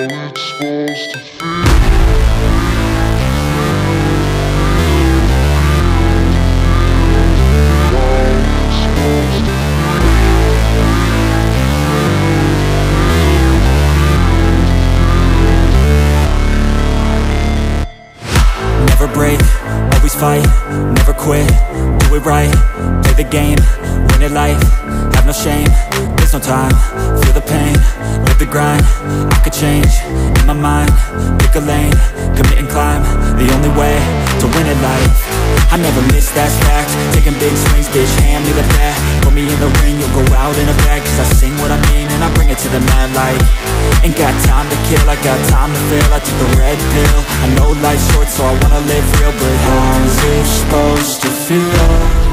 it's supposed to feel. Never break, always fight, never quit, do it right, play the game, win it life, have no shame, there's no time, feel the pain, live the grind, I could change, in my mind, pick a lane, commit and climb, the only way to win it life. I never miss, that's fact, taking big swings, bitch, hand me the bat, put me in the ring, you'll go out in a bag, cause I sing what I mean and I bring it to the mad light. Ain't got time to kill, I got time to feel, I took the red pill, I know life's short so I wanna live real, but how's it supposed to feel?